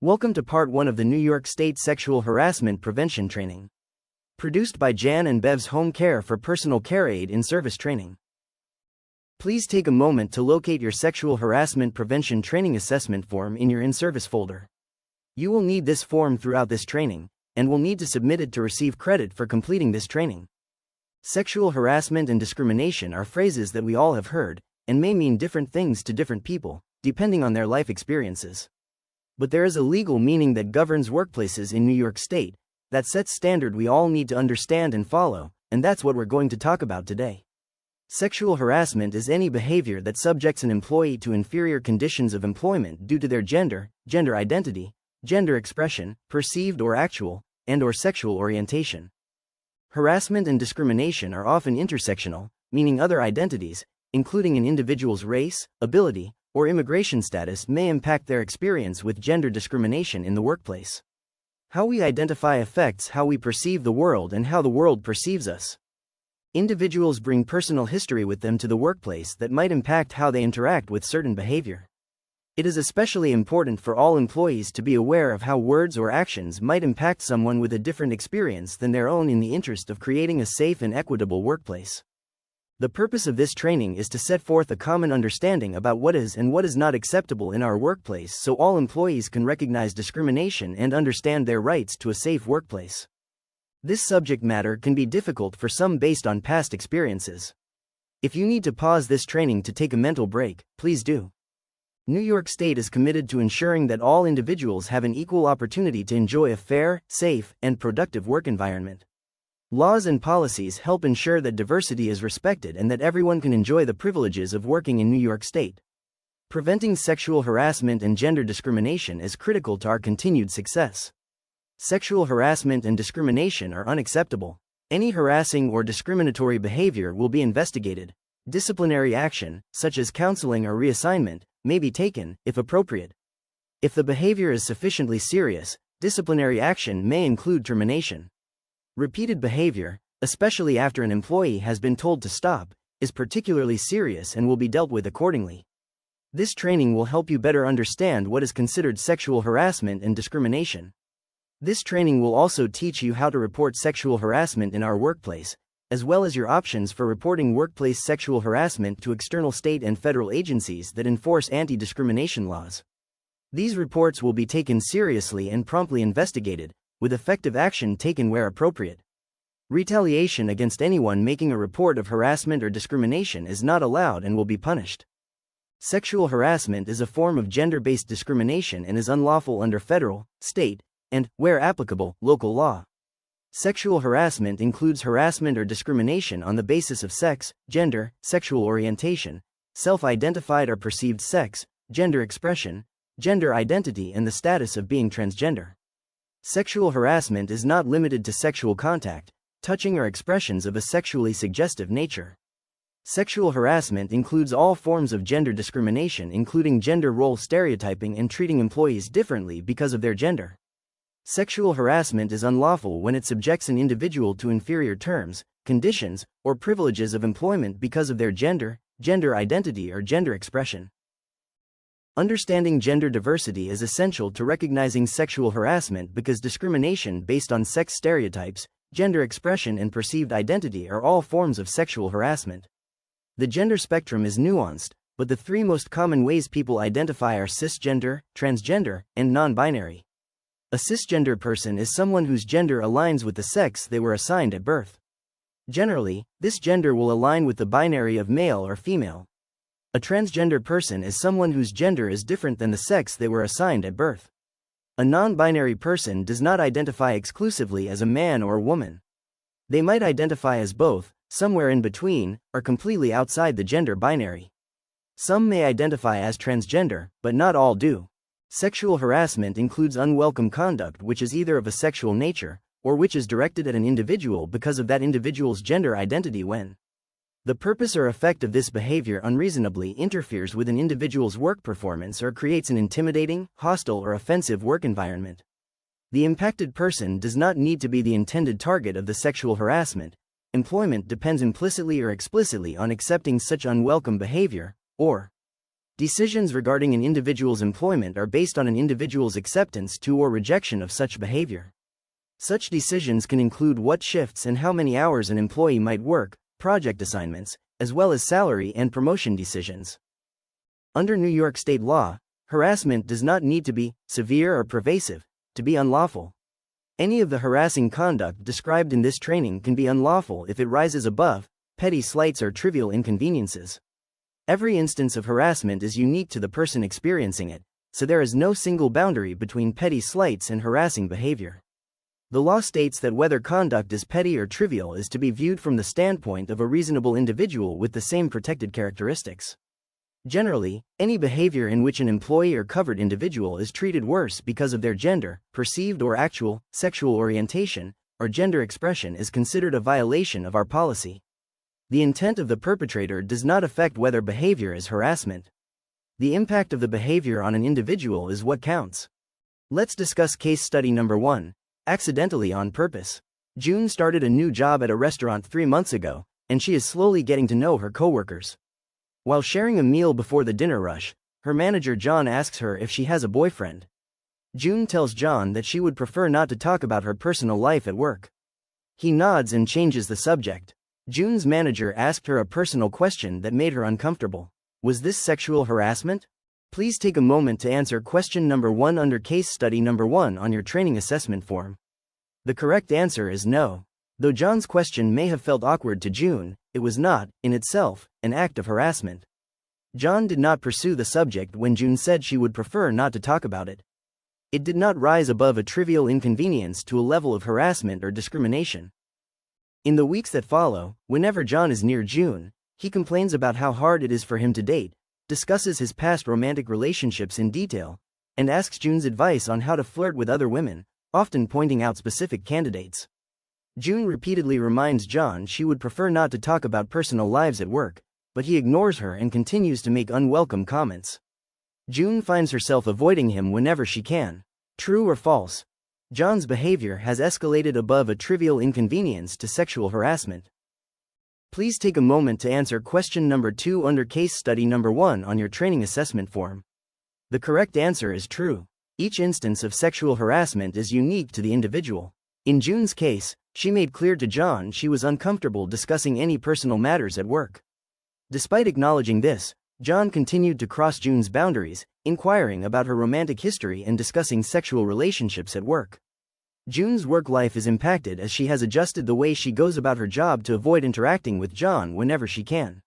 Welcome to Part 1 of the New York State Sexual Harassment Prevention Training. Produced by Jan and Bev's Home Care for Personal Care Aid in Service Training. Please take a moment to locate your Sexual Harassment Prevention Training Assessment form in your in-service folder. You will need this form throughout this training, and will need to submit it to receive credit for completing this training. Sexual harassment and discrimination are phrases that we all have heard, and may mean different things to different people, depending on their life experiences. But there is a legal meaning that governs workplaces in New York State, that sets standard we all need to understand and follow, and that's what we're going to talk about today. Sexual harassment is any behavior that subjects an employee to inferior conditions of employment due to their gender, gender identity, gender expression, perceived or actual, and/or sexual orientation. Harassment and discrimination are often intersectional, meaning other identities, including an individual's race, ability, or immigration status may impact their experience with gender discrimination in the workplace. How we identify affects how we perceive the world and how the world perceives us. Individuals bring personal history with them to the workplace that might impact how they interact with certain behavior. It is especially important for all employees to be aware of how words or actions might impact someone with a different experience than their own in the interest of creating a safe and equitable workplace. The purpose of this training is to set forth a common understanding about what is and what is not acceptable in our workplace so all employees can recognize discrimination and understand their rights to a safe workplace. This subject matter can be difficult for some based on past experiences. If you need to pause this training to take a mental break, please do. New York State is committed to ensuring that all individuals have an equal opportunity to enjoy a fair, safe, and productive work environment. Laws and policies help ensure that diversity is respected and that everyone can enjoy the privileges of working in New York State. Preventing sexual harassment and gender discrimination is critical to our continued success. Sexual harassment and discrimination are unacceptable. Any harassing or discriminatory behavior will be investigated. Disciplinary action, such as counseling or reassignment, may be taken, if appropriate. If the behavior is sufficiently serious, disciplinary action may include termination. Repeated behavior, especially after an employee has been told to stop, is particularly serious and will be dealt with accordingly. This training will help you better understand what is considered sexual harassment and discrimination. This training will also teach you how to report sexual harassment in our workplace, as well as your options for reporting workplace sexual harassment to external state and federal agencies that enforce anti-discrimination laws. These reports will be taken seriously and promptly investigated, with effective action taken where appropriate. Retaliation against anyone making a report of harassment or discrimination is not allowed and will be punished. Sexual harassment is a form of gender-based discrimination and is unlawful under federal, state, and, where applicable, local law. Sexual harassment includes harassment or discrimination on the basis of sex, gender, sexual orientation, self-identified or perceived sex, gender expression, gender identity, and the status of being transgender. Sexual harassment is not limited to sexual contact, touching, or expressions of a sexually suggestive nature. Sexual harassment includes all forms of gender discrimination, including gender role stereotyping and treating employees differently because of their gender. Sexual harassment is unlawful when it subjects an individual to inferior terms, conditions, or privileges of employment because of their gender, gender identity, or gender expression. Understanding gender diversity is essential to recognizing sexual harassment because discrimination based on sex stereotypes, gender expression, and perceived identity are all forms of sexual harassment. The gender spectrum is nuanced, but the three most common ways people identify are cisgender, transgender, and non-binary. A cisgender person is someone whose gender aligns with the sex they were assigned at birth. Generally, this gender will align with the binary of male or female. A transgender person is someone whose gender is different than the sex they were assigned at birth. A non-binary person does not identify exclusively as a man or woman. They might identify as both, somewhere in between, or completely outside the gender binary. Some may identify as transgender, but not all do. Sexual harassment includes unwelcome conduct which is either of a sexual nature, or which is directed at an individual because of that individual's gender identity when the purpose or effect of this behavior unreasonably interferes with an individual's work performance or creates an intimidating, hostile, or offensive work environment. The impacted person does not need to be the intended target of the sexual harassment. Employment depends implicitly or explicitly on accepting such unwelcome behavior, or Decisions regarding an individual's employment are based on an individual's acceptance to or rejection of such behavior. Such decisions can include what shifts and how many hours an employee might work, project assignments, as well as salary and promotion decisions. Under New York state law, harassment does not need to be severe or pervasive to be unlawful. Any of the harassing conduct described in this training can be unlawful if it rises above petty slights or trivial inconveniences. Every instance of harassment is unique to the person experiencing it, so there is no single boundary between petty slights and harassing behavior. The law states that whether conduct is petty or trivial is to be viewed from the standpoint of a reasonable individual with the same protected characteristics. Generally, any behavior in which an employee or covered individual is treated worse because of their gender, perceived or actual, sexual orientation, or gender expression is considered a violation of our policy. The intent of the perpetrator does not affect whether behavior is harassment. The impact of the behavior on an individual is what counts. Let's discuss case study number 1, accidentally on purpose. June started a new job at a restaurant 3 months ago, and she is slowly getting to know her coworkers. While sharing a meal before the dinner rush, her manager John asks her if she has a boyfriend. June tells John that she would prefer not to talk about her personal life at work. He nods and changes the subject. June's manager asked her a personal question that made her uncomfortable. Was this sexual harassment? Please take a moment to answer question number 1 under case study number 1 on your training assessment form. The correct answer is no. Though John's question may have felt awkward to June, it was not, in itself, an act of harassment. John did not pursue the subject when June said she would prefer not to talk about it. It did not rise above a trivial inconvenience to a level of harassment or discrimination. In the weeks that follow, whenever John is near June, he complains about how hard it is for him to date, discusses his past romantic relationships in detail, and asks June's advice on how to flirt with other women, often pointing out specific candidates. June repeatedly reminds John she would prefer not to talk about personal lives at work, but he ignores her and continues to make unwelcome comments. June finds herself avoiding him whenever she can. True or false? John's behavior has escalated above a trivial inconvenience to sexual harassment. Please take a moment to answer question number 2 under case study number 1 on your training assessment form. The correct answer is true. Each instance of sexual harassment is unique to the individual. In June's case, she made clear to John she was uncomfortable discussing any personal matters at work. Despite acknowledging this, John continued to cross June's boundaries, inquiring about her romantic history and discussing sexual relationships at work. June's work life is impacted as she has adjusted the way she goes about her job to avoid interacting with John whenever she can.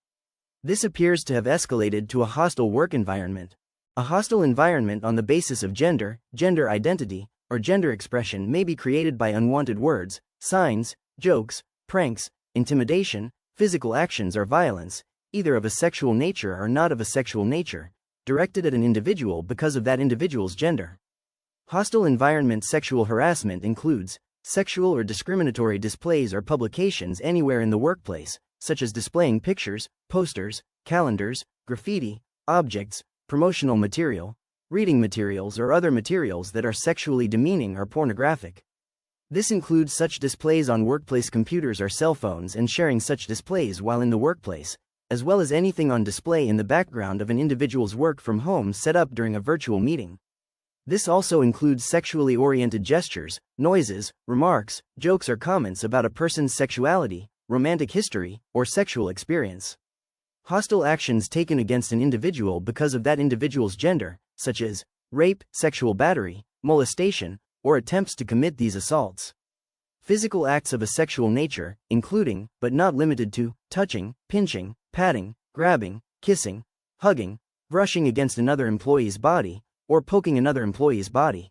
This appears to have escalated to a hostile work environment. A hostile environment on the basis of gender, gender identity, or gender expression may be created by unwanted words, signs, jokes, pranks, intimidation, physical actions or violence, either of a sexual nature or not of a sexual nature, directed at an individual because of that individual's gender. Hostile environment sexual harassment includes sexual or discriminatory displays or publications anywhere in the workplace, such as displaying pictures, posters, calendars, graffiti, objects, promotional material, reading materials or other materials that are sexually demeaning or pornographic. This includes such displays on workplace computers or cell phones and sharing such displays while in the workplace, as well as anything on display in the background of an individual's work from home set up during a virtual meeting. This also includes sexually oriented gestures, noises, remarks, jokes or comments about a person's sexuality, romantic history, or sexual experience. Hostile actions taken against an individual because of that individual's gender, such as rape, sexual battery, molestation, or attempts to commit these assaults. Physical acts of a sexual nature, including, but not limited to, touching, pinching, patting, grabbing, kissing, hugging, brushing against another employee's body, or poking another employee's body.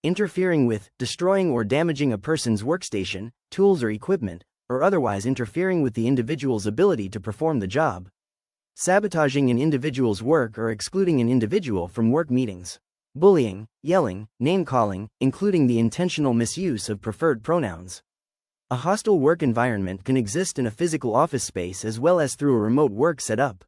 Interfering with, destroying or damaging a person's workstation, tools or equipment, or otherwise interfering with the individual's ability to perform the job. Sabotaging an individual's work or excluding an individual from work meetings. Bullying, yelling, name-calling, including the intentional misuse of preferred pronouns. A hostile work environment can exist in a physical office space as well as through a remote work setup.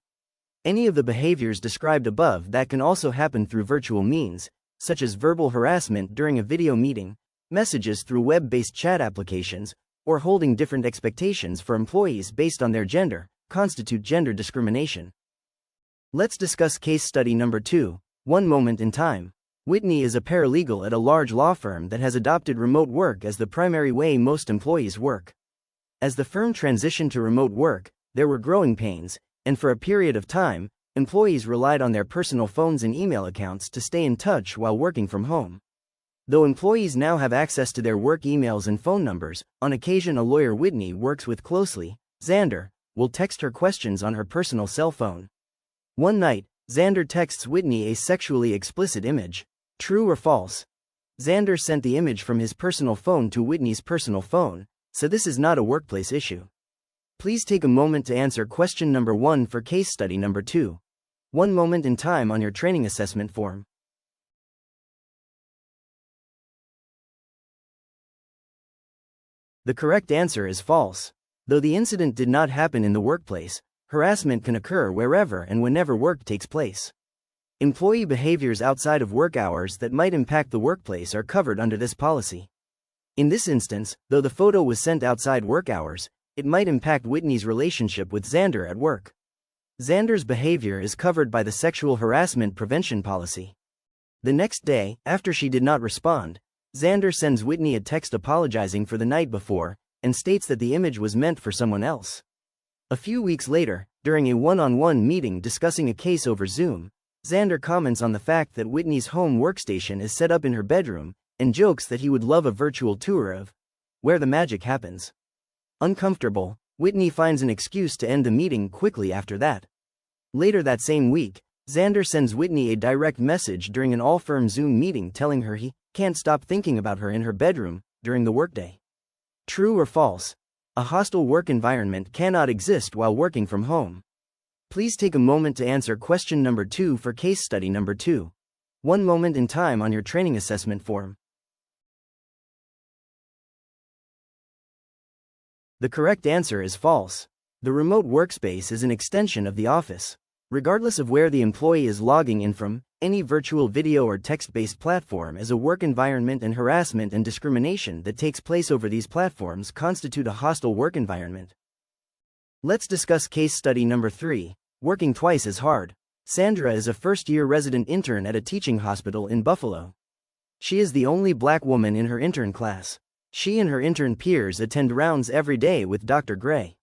Any of the behaviors described above that can also happen through virtual means, such as verbal harassment during a video meeting, messages through web-based chat applications, or holding different expectations for employees based on their gender, constitute gender discrimination. Let's discuss case study number 2, One Moment in Time. Whitney is a paralegal at a large law firm that has adopted remote work as the primary way most employees work. As the firm transitioned to remote work, there were growing pains, and for a period of time, employees relied on their personal phones and email accounts to stay in touch while working from home. Though employees now have access to their work emails and phone numbers, on occasion a lawyer Whitney works with closely, Xander, will text her questions on her personal cell phone. One night, Xander texts Whitney a sexually explicit image. True or false? Xander sent the image from his personal phone to Whitney's personal phone, so this is not a workplace issue. Please take a moment to answer question number 1 for case study number 2. One moment in time on your training assessment form. The correct answer is false. Though the incident did not happen in the workplace, harassment can occur wherever and whenever work takes place. Employee behaviors outside of work hours that might impact the workplace are covered under this policy. In this instance, though the photo was sent outside work hours, it might impact Whitney's relationship with Xander at work. Xander's behavior is covered by the Sexual Harassment Prevention Policy. The next day, after she did not respond, Xander sends Whitney a text apologizing for the night before, and states that the image was meant for someone else. A few weeks later, during a one-on-one meeting discussing a case over Zoom, Xander comments on the fact that Whitney's home workstation is set up in her bedroom, and jokes that he would love a virtual tour of where the magic happens. Uncomfortable, Whitney finds an excuse to end the meeting quickly after that. Later that same week, Xander sends Whitney a direct message during an all-firm Zoom meeting telling her he can't stop thinking about her in her bedroom during the workday. True or false? A hostile work environment cannot exist while working from home. Please take a moment to answer question number 2 for case study number 2. One moment in time on your training assessment form. The correct answer is false. The remote workspace is an extension of the office. Regardless of where the employee is logging in from, any virtual video or text-based platform is a work environment, and harassment and discrimination that takes place over these platforms constitute a hostile work environment. Let's discuss case study number 3, Working Twice as Hard. Sandra is a first-year resident intern at a teaching hospital in Buffalo. She is the only black woman in her intern class. She and her intern peers attend rounds every day with Dr. Gray.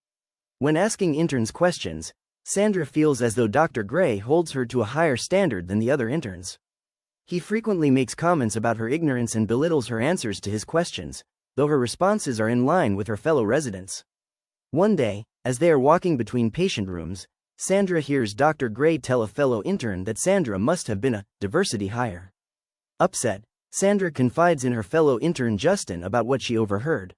When asking interns questions, Sandra feels as though Dr. Gray holds her to a higher standard than the other interns. He frequently makes comments about her ignorance and belittles her answers to his questions, though her responses are in line with her fellow residents. One day, as they are walking between patient rooms, Sandra hears Dr. Gray tell a fellow intern that Sandra must have been a diversity hire. Upset, Sandra confides in her fellow intern Justin about what she overheard.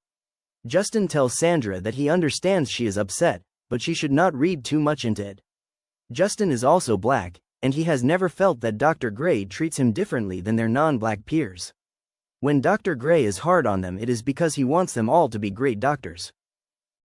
Justin tells Sandra that he understands she is upset, but she should not read too much into it. Justin is also black, and he has never felt that Dr. Gray treats him differently than their non-black peers. When Dr. Gray is hard on them, it is because he wants them all to be great doctors.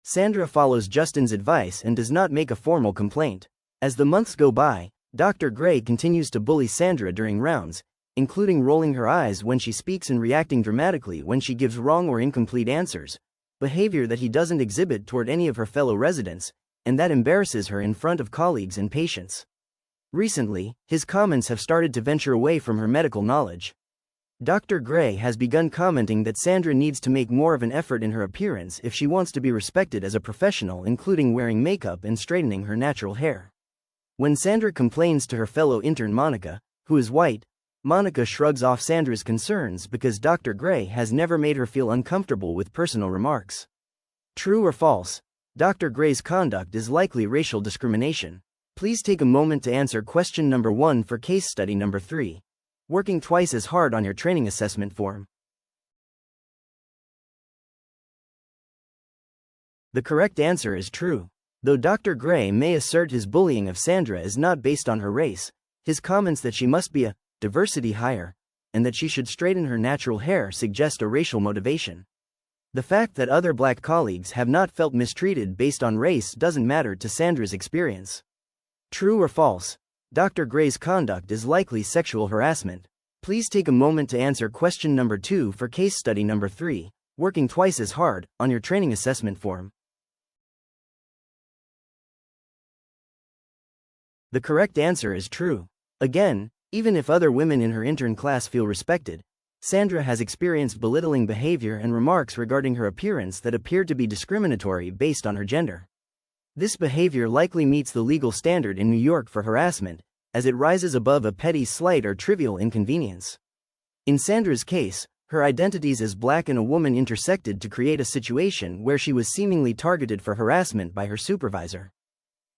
Sandra follows Justin's advice and does not make a formal complaint. As the months go by, Dr. Gray continues to bully Sandra during rounds, including rolling her eyes when she speaks and reacting dramatically when she gives wrong or incomplete answers, behavior that he doesn't exhibit toward any of her fellow residents, and that embarrasses her in front of colleagues and patients. Recently, his comments have started to venture away from her medical knowledge. Dr. Gray has begun commenting that Sandra needs to make more of an effort in her appearance if she wants to be respected as a professional, including wearing makeup and straightening her natural hair. When Sandra complains to her fellow intern Monica, who is white, Monica shrugs off Sandra's concerns because Dr. Gray has never made her feel uncomfortable with personal remarks. True or false? Dr. Gray's conduct is likely racial discrimination. Please take a moment to answer question number 1 for case study number 3. Working twice as hard on your training assessment form. The correct answer is true. Though Dr. Gray may assert his bullying of Sandra is not based on her race, his comments that she must be a diversity hire and that she should straighten her natural hair suggest a racial motivation. The fact that other black colleagues have not felt mistreated based on race doesn't matter to Sandra's experience. True or false? Dr. Gray's conduct is likely sexual harassment. Please take a moment to answer question number 2 for case study number 3, Working Twice as Hard, on your training assessment form. The correct answer is true. Again, even if other women in her intern class feel respected, Sandra has experienced belittling behavior and remarks regarding her appearance that appeared to be discriminatory based on her gender. This behavior likely meets the legal standard in New York for harassment, as it rises above a petty slight or trivial inconvenience. In Sandra's case, her identities as black and a woman intersected to create a situation where she was seemingly targeted for harassment by her supervisor.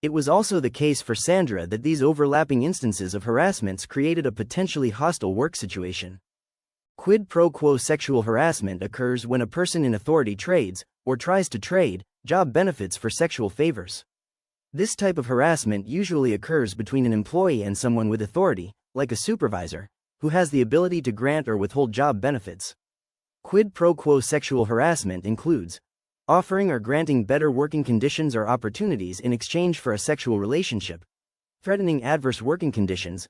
It was also the case for Sandra that these overlapping instances of harassments created a potentially hostile work situation. Quid pro quo sexual harassment occurs when a person in authority trades, or tries to trade, job benefits for sexual favors. This type of harassment usually occurs between an employee and someone with authority, like a supervisor, who has the ability to grant or withhold job benefits. Quid pro quo sexual harassment includes offering or granting better working conditions or opportunities in exchange for a sexual relationship, threatening adverse working conditions,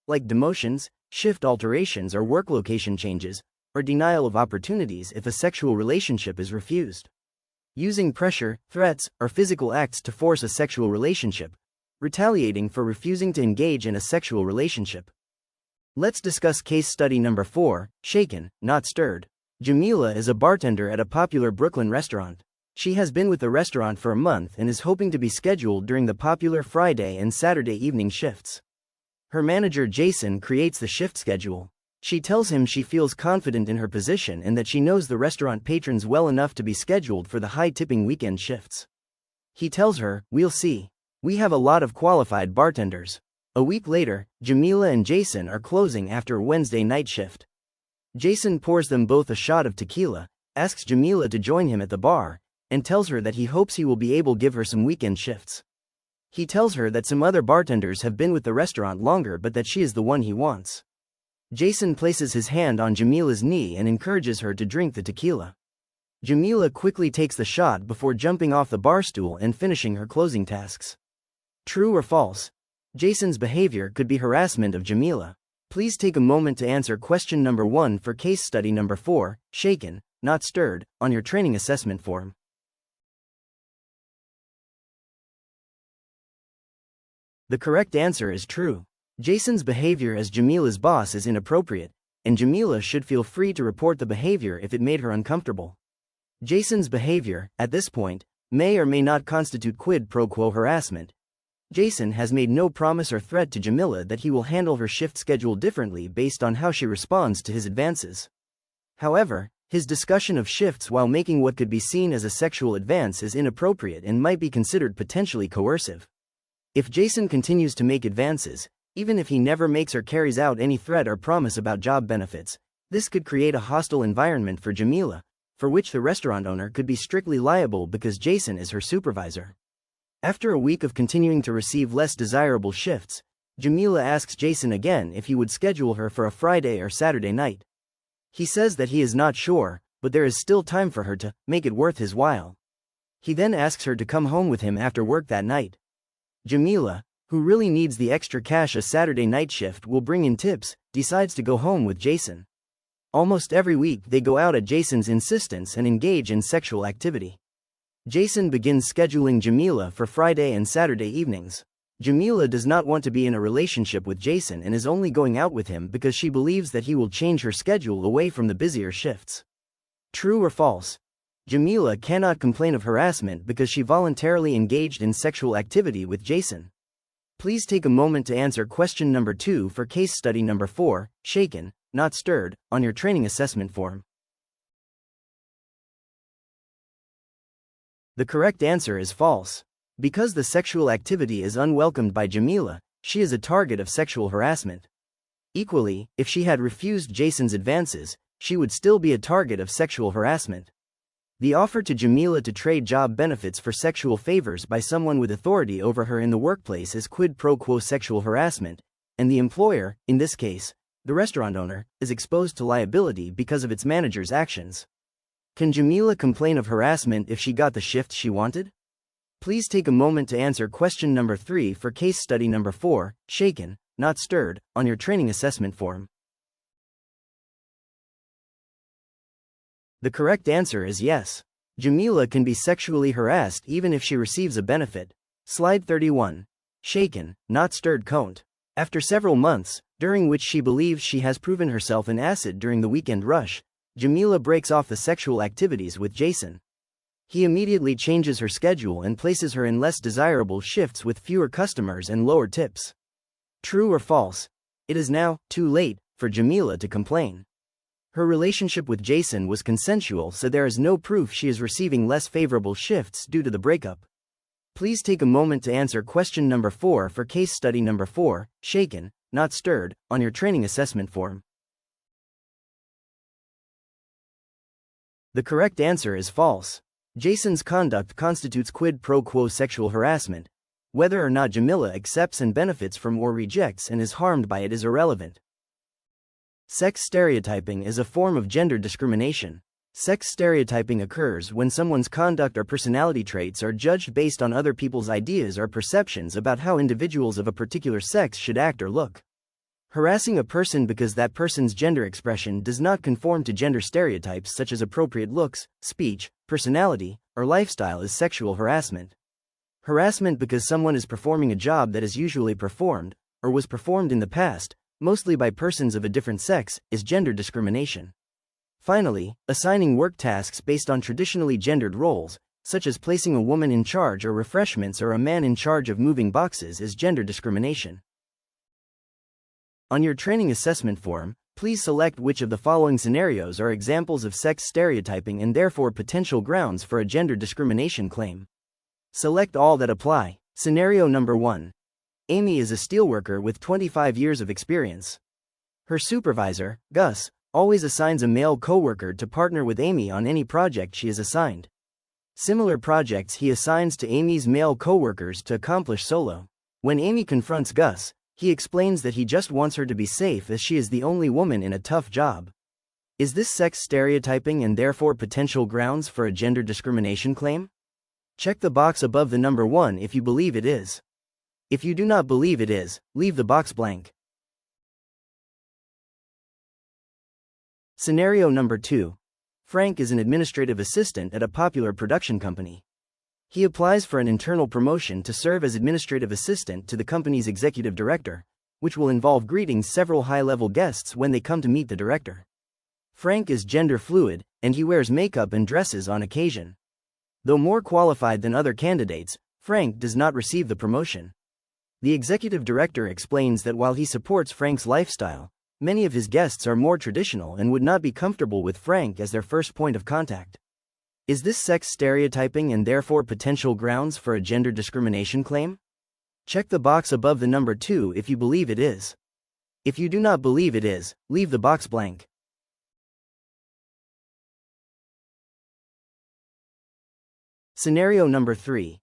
like demotions, shift alterations or work location changes, or denial of opportunities if a sexual relationship is refused. Using pressure, threats, or physical acts to force a sexual relationship, retaliating for refusing to engage in a sexual relationship. Let's discuss case study number 4, shaken, not stirred. Jamila is a bartender at a popular Brooklyn restaurant. She has been with the restaurant for a month and is hoping to be scheduled during the popular Friday and Saturday evening shifts. Her manager Jason creates the shift schedule. She tells him she feels confident in her position and that she knows the restaurant patrons well enough to be scheduled for the high-tipping weekend shifts. He tells her, "We'll see. We have a lot of qualified bartenders." A week later, Jamila and Jason are closing after a Wednesday night shift. Jason pours them both a shot of tequila, asks Jamila to join him at the bar, and tells her that he hopes he will be able to give her some weekend shifts. He tells her that some other bartenders have been with the restaurant longer but that she is the one he wants. Jason places his hand on Jamila's knee and encourages her to drink the tequila. Jamila quickly takes the shot before jumping off the bar stool and finishing her closing tasks. True or false? Jason's behavior could be harassment of Jamila. Please take a moment to answer question number 1 for case study number 4, shaken, not stirred, on your training assessment form. The correct answer is true. Jason's behavior as Jamila's boss is inappropriate, and Jamila should feel free to report the behavior if it made her uncomfortable. Jason's behavior, at this point, may or may not constitute quid pro quo harassment. Jason has made no promise or threat to Jamila that he will handle her shift schedule differently based on how she responds to his advances. However, his discussion of shifts while making what could be seen as a sexual advance is inappropriate and might be considered potentially coercive. If Jason continues to make advances, even if he never makes or carries out any threat or promise about job benefits, this could create a hostile environment for Jamila, for which the restaurant owner could be strictly liable because Jason is her supervisor. After a week of continuing to receive less desirable shifts, Jamila asks Jason again if he would schedule her for a Friday or Saturday night. He says that he is not sure, but there is still time for her to make it worth his while. He then asks her to come home with him after work that night. Jamila, who really needs the extra cash a Saturday night shift will bring in tips, decides to go home with Jason. Almost every week they go out at Jason's insistence and engage in sexual activity. Jason begins scheduling Jamila for Friday and Saturday evenings. Jamila does not want to be in a relationship with Jason and is only going out with him because she believes that he will change her schedule away from the busier shifts. True or false? Jamila cannot complain of harassment because she voluntarily engaged in sexual activity with Jason. Please take a moment to answer question number 2 for case study number 4, shaken, not stirred, on your training assessment form. The correct answer is false. Because the sexual activity is unwelcomed by Jamila, she is a target of sexual harassment. Equally, if she had refused Jason's advances, she would still be a target of sexual harassment. The offer to Jamila to trade job benefits for sexual favors by someone with authority over her in the workplace is quid pro quo sexual harassment, and the employer, in this case, the restaurant owner, is exposed to liability because of its manager's actions. Can Jamila complain of harassment if she got the shift she wanted? Please take a moment to answer question number 3 for case study number 4, shaken, not stirred, on your training assessment form. The correct answer is yes. Jamila can be sexually harassed even if she receives a benefit. Slide 31. shaken, not stirred count. After several months, during which she believes she has proven herself an asset during the weekend rush, Jamila breaks off the sexual activities with Jason. He immediately changes her schedule and places her in less desirable shifts with fewer customers and lower tips. True or false? It is now too late for Jamila to complain. Her relationship with Jason was consensual, so there is no proof she is receiving less favorable shifts due to the breakup. Please take a moment to answer question number 4 for case study number 4, shaken, not stirred, on your training assessment form. The correct answer is false. Jason's conduct constitutes quid pro quo sexual harassment. Whether or not Jamila accepts and benefits from or rejects and is harmed by it is irrelevant. Sex stereotyping is a form of gender discrimination. Sex stereotyping occurs when someone's conduct or personality traits are judged based on other people's ideas or perceptions about how individuals of a particular sex should act or look. Harassing a person because that person's gender expression does not conform to gender stereotypes such as appropriate looks, speech, personality, or lifestyle is sexual harassment. Harassment because someone is performing a job that is usually performed, or was performed in the past, mostly by persons of a different sex, is gender discrimination. Finally, assigning work tasks based on traditionally gendered roles, such as placing a woman in charge of refreshments or a man in charge of moving boxes, is gender discrimination. On your training assessment form, please select which of the following scenarios are examples of sex stereotyping and therefore potential grounds for a gender discrimination claim. Select all that apply. Scenario number 1. Amy is a steelworker with 25 years of experience. Her supervisor, Gus, always assigns a male coworker to partner with Amy on any project she is assigned. Similar projects he assigns to Amy's male coworkers to accomplish solo. When Amy confronts Gus, he explains that he just wants her to be safe as she is the only woman in a tough job. Is this sex stereotyping and therefore potential grounds for a gender discrimination claim? Check the box above the number 1 if you believe it is. If you do not believe it is, leave the box blank. Scenario number 2. Frank is an administrative assistant at a popular production company. He applies for an internal promotion to serve as administrative assistant to the company's executive director, which will involve greeting several high-level guests when they come to meet the director. Frank is gender fluid, and he wears makeup and dresses on occasion. Though more qualified than other candidates, Frank does not receive the promotion. The executive director explains that while he supports Frank's lifestyle, many of his guests are more traditional and would not be comfortable with Frank as their first point of contact. Is this sex stereotyping and therefore potential grounds for a gender discrimination claim? Check the box above the number 2 if you believe it is. If you do not believe it is, leave the box blank. Scenario number 3.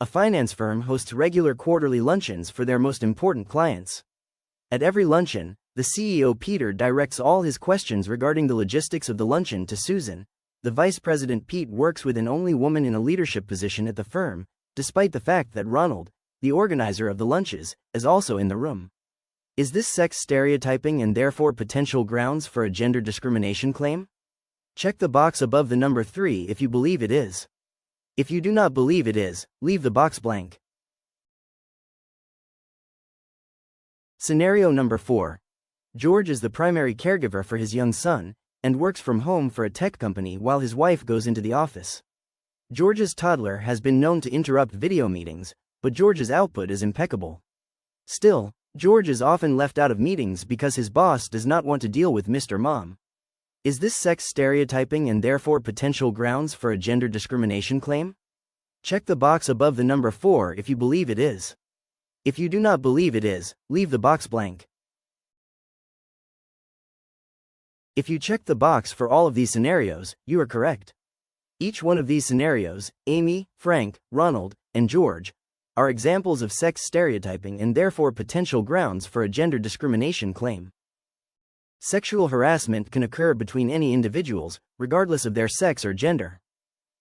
A finance firm hosts regular quarterly luncheons for their most important clients. At every luncheon, the CEO Peter directs all his questions regarding the logistics of the luncheon to Susan. The vice president Pete works with an only woman in a leadership position at the firm, despite the fact that Ronald, the organizer of the lunches, is also in the room. Is this sex stereotyping and therefore potential grounds for a gender discrimination claim? Check the box above the number 3 if you believe it is. If you do not believe it is, leave the box blank. Scenario number 4. George is the primary caregiver for his young son, and works from home for a tech company while his wife goes into the office. George's toddler has been known to interrupt video meetings, but George's output is impeccable. Still, George is often left out of meetings because his boss does not want to deal with Mr. Mom. Is this sex stereotyping and therefore potential grounds for a gender discrimination claim? Check the box above the number 4 if you believe it is. If you do not believe it is, leave the box blank. If you check the box for all of these scenarios, you are correct. Each one of these scenarios, Amy, Frank, Ronald, and George, are examples of sex stereotyping and therefore potential grounds for a gender discrimination claim. Sexual harassment can occur between any individuals, regardless of their sex or gender.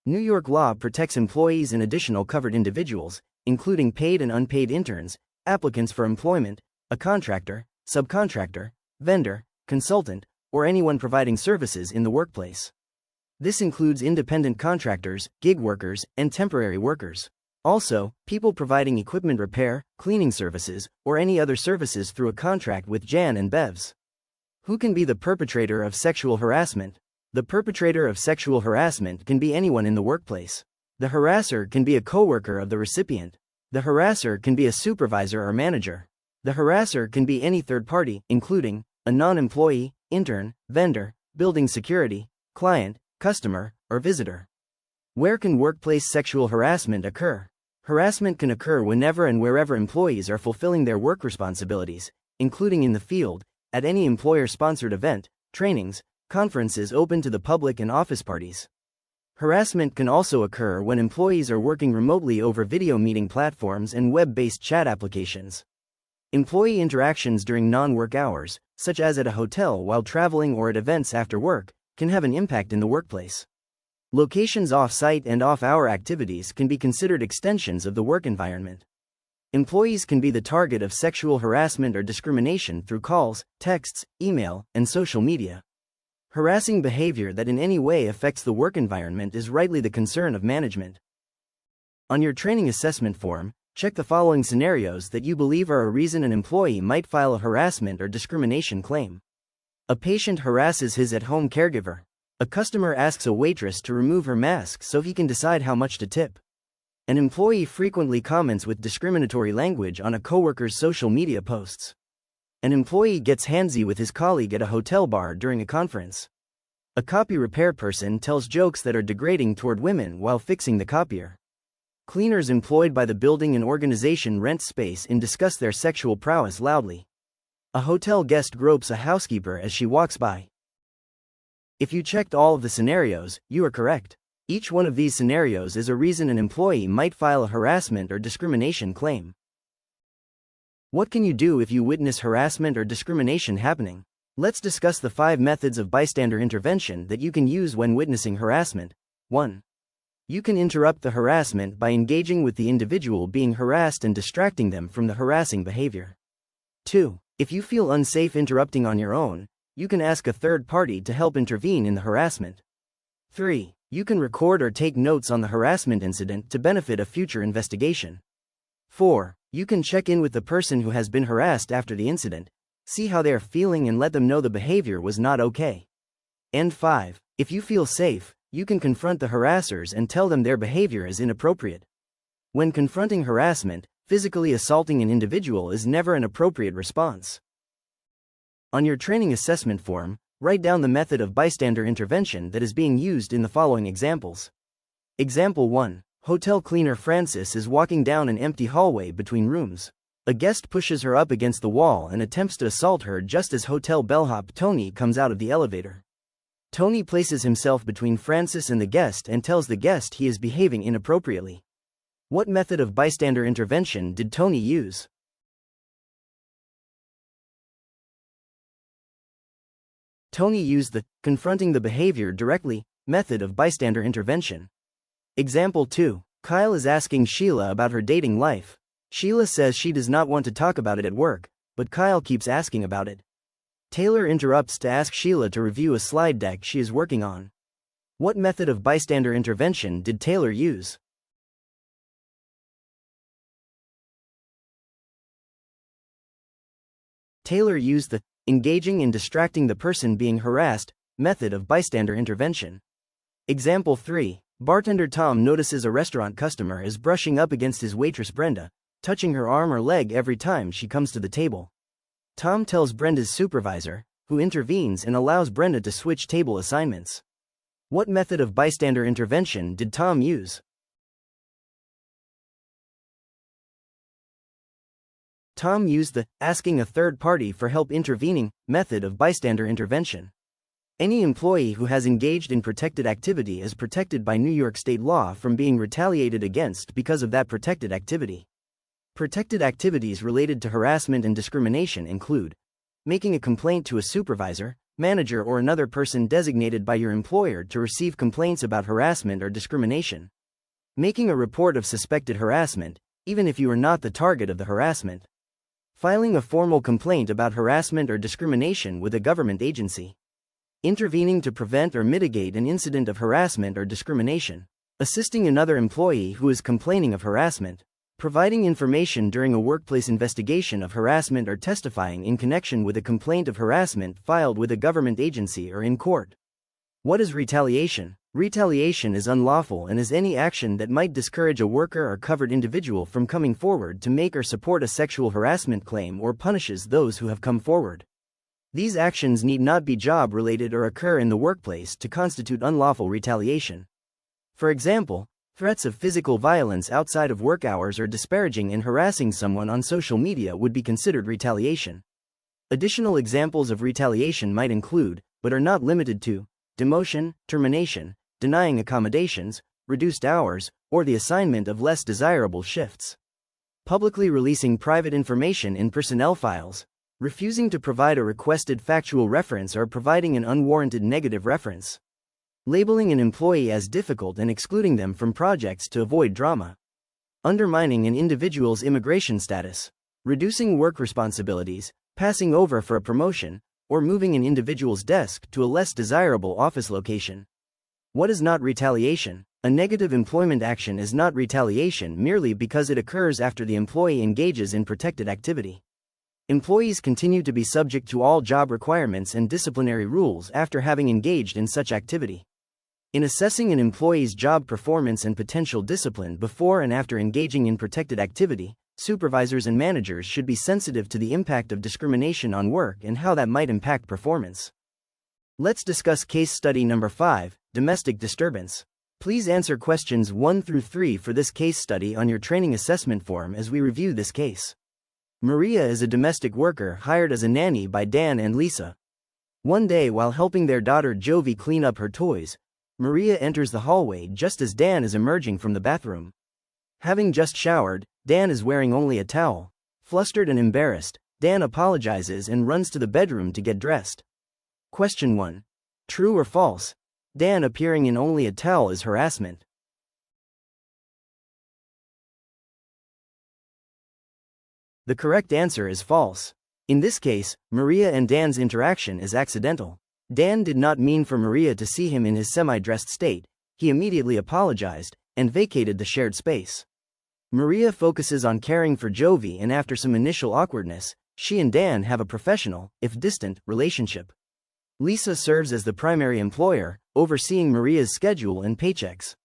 New York law protects employees and additional covered individuals, including paid and unpaid interns, applicants for employment, a contractor, subcontractor, vendor, consultant, or anyone providing services in the workplace. This includes independent contractors, gig workers, and temporary workers. Also, people providing equipment repair, cleaning services, or any other services through a contract with Jan and Bevs. Who can be the perpetrator of sexual harassment? The perpetrator of sexual harassment can be anyone in the workplace. The harasser can be a coworker of the recipient. The harasser can be a supervisor or manager. The harasser can be any third party, including a non-employee, intern, vendor, building security, client, customer, or visitor. Where can workplace sexual harassment occur? Harassment can occur whenever and wherever employees are fulfilling their work responsibilities, including in the field, at any employer-sponsored event, trainings, conferences open to the public and office parties. Harassment can also occur when employees are working remotely over video meeting platforms and web-based chat applications. Employee interactions during non-work hours, such as at a hotel while traveling or at events after work, can have an impact in the workplace. Locations off-site and off-hour activities can be considered extensions of the work environment. Employees can be the target of sexual harassment or discrimination through calls, texts, email, and social media. Harassing behavior that in any way affects the work environment is rightly the concern of management. On your training assessment form, check the following scenarios that you believe are a reason an employee might file a harassment or discrimination claim. A patient harasses his at-home caregiver. A customer asks a waitress to remove her mask so he can decide how much to tip. An employee frequently comments with discriminatory language on a coworker's social media posts. An employee gets handsy with his colleague at a hotel bar during a conference. A copy repair person tells jokes that are degrading toward women while fixing the copier. Cleaners employed by the building and organization rent space and discuss their sexual prowess loudly. A hotel guest gropes a housekeeper as she walks by. If you checked all of the scenarios, you are correct. Each one of these scenarios is a reason an employee might file a harassment or discrimination claim. What can you do if you witness harassment or discrimination happening? Let's discuss the 5 methods of bystander intervention that you can use when witnessing harassment. 1. You can interrupt the harassment by engaging with the individual being harassed and distracting them from the harassing behavior. 2. If you feel unsafe interrupting on your own, you can ask a third party to help intervene in the harassment. 3. You can record or take notes on the harassment incident to benefit a future investigation. 4. You can check in with the person who has been harassed after the incident, see how they are feeling and let them know the behavior was not okay. And 5. If you feel safe, you can confront the harassers and tell them their behavior is inappropriate. When confronting harassment, physically assaulting an individual is never an appropriate response. On your training assessment form, write down the method of bystander intervention that is being used in the following examples. Example 1. Hotel cleaner Frances is walking down an empty hallway between rooms. A guest pushes her up against the wall and attempts to assault her just as hotel bellhop Tony comes out of the elevator. Tony places himself between Frances and the guest and tells the guest he is behaving inappropriately. What method of bystander intervention did Tony use? Tony used the confronting the behavior directly method of bystander intervention. Example 2. Kyle is asking Sheila about her dating life. Sheila says she does not want to talk about it at work, but Kyle keeps asking about it. Taylor interrupts to ask Sheila to review a slide deck she is working on. What method of bystander intervention did Taylor use? Taylor used the engaging in distracting the person being harassed method of bystander intervention. Example 3. Bartender Tom notices a restaurant customer is brushing up against his waitress Brenda, touching her arm or leg every time she comes to the table. Tom tells Brenda's supervisor, who intervenes and allows Brenda to switch table assignments. What method of bystander intervention did Tom use? Tom used the asking a third party for help intervening method of bystander intervention. Any employee who has engaged in protected activity is protected by New York state law from being retaliated against because of that protected activity. Protected activities related to harassment and discrimination include making a complaint to a supervisor, manager, or another person designated by your employer to receive complaints about harassment or discrimination, making a report of suspected harassment, even if you are not the target of the harassment, filing a formal complaint about harassment or discrimination with a government agency, intervening to prevent or mitigate an incident of harassment or discrimination. assisting another employee who is complaining of harassment, providing information during a workplace investigation of harassment, or testifying in connection with a complaint of harassment filed with a government agency or in court. What is retaliation? Retaliation is unlawful and is any action that might discourage a worker or covered individual from coming forward to make or support a sexual harassment claim or punishes those who have come forward. These actions need not be job-related or occur in the workplace to constitute unlawful retaliation. For example, threats of physical violence outside of work hours or disparaging and harassing someone on social media would be considered retaliation. Additional examples of retaliation might include, but are not limited to, demotion, termination, denying accommodations, reduced hours, or the assignment of less desirable shifts. Publicly releasing private information in personnel files, refusing to provide a requested factual reference or providing an unwarranted negative reference. Labeling an employee as difficult and excluding them from projects to avoid drama. Undermining an individual's immigration status. Reducing work responsibilities, passing over for a promotion, or moving an individual's desk to a less desirable office location. What is not retaliation? A negative employment action is not retaliation merely because it occurs after the employee engages in protected activity. Employees continue to be subject to all job requirements and disciplinary rules after having engaged in such activity. In assessing an employee's job performance and potential discipline before and after engaging in protected activity, supervisors and managers should be sensitive to the impact of discrimination on work and how that might impact performance. Let's discuss case study number 5, domestic disturbance. Please answer questions 1 through 3 for this case study on your training assessment form as we review this case. Maria is a domestic worker hired as a nanny by Dan and Lisa. One day while helping their daughter Jovi clean up her toys, Maria enters the hallway just as Dan is emerging from the bathroom. Having just showered, Dan is wearing only a towel. Flustered and embarrassed, Dan apologizes and runs to the bedroom to get dressed. Question 1. True or false? Dan appearing in only a towel is harassment. The correct answer is false. In this case, Maria and Dan's interaction is accidental. Dan did not mean for Maria to see him in his semi-dressed state. He immediately apologized and vacated the shared space. Maria focuses on caring for Jovi, and after some initial awkwardness, she and Dan have a professional, if distant, relationship. Lisa serves as the primary employer, overseeing Maria's schedule and paychecks.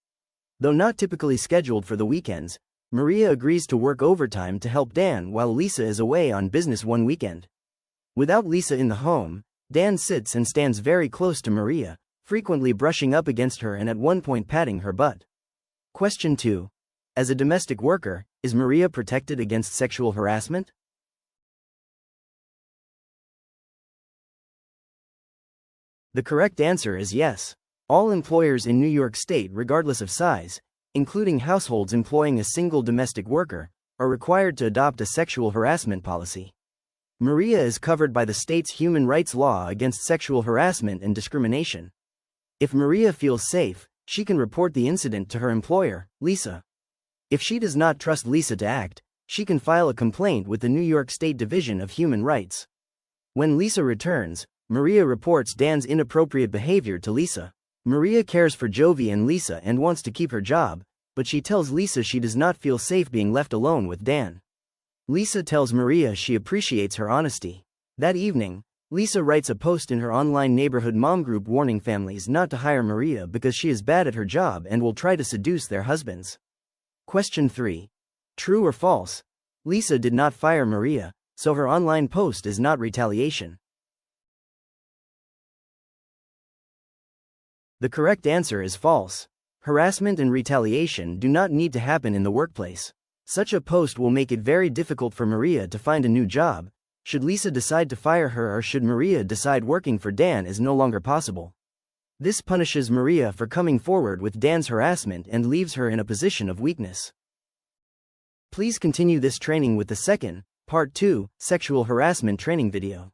Though not typically scheduled for the weekends, Maria agrees to work overtime to help Dan while Lisa is away on business one weekend. Without Lisa in the home, Dan sits and stands very close to Maria, frequently brushing up against her and at one point patting her butt. Question 2. As a domestic worker, is Maria protected against sexual harassment? The correct answer is yes. All employers in New York State, regardless of size, including households employing a single domestic worker, are required to adopt a sexual harassment policy. Maria is covered by the state's human rights law against sexual harassment and discrimination. If Maria feels safe, she can report the incident to her employer, Lisa. If she does not trust Lisa to act, she can file a complaint with the New York State Division of Human Rights. When Lisa returns, Maria reports Dan's inappropriate behavior to Lisa. Maria cares for Jovi and Lisa and wants to keep her job, but she tells Lisa she does not feel safe being left alone with Dan. Lisa tells Maria she appreciates her honesty. That evening, Lisa writes a post in her online neighborhood mom group warning families not to hire Maria because she is bad at her job and will try to seduce their husbands. Question 3. True or false? Lisa did not fire Maria, so her online post is not retaliation. The correct answer is false. Harassment and retaliation do not need to happen in the workplace. Such a post will make it very difficult for Maria to find a new job, should Lisa decide to fire her or should Maria decide working for Dan is no longer possible. This punishes Maria for coming forward with Dan's harassment and leaves her in a position of weakness. Please continue this training with the second, Part 2, Sexual Harassment training video.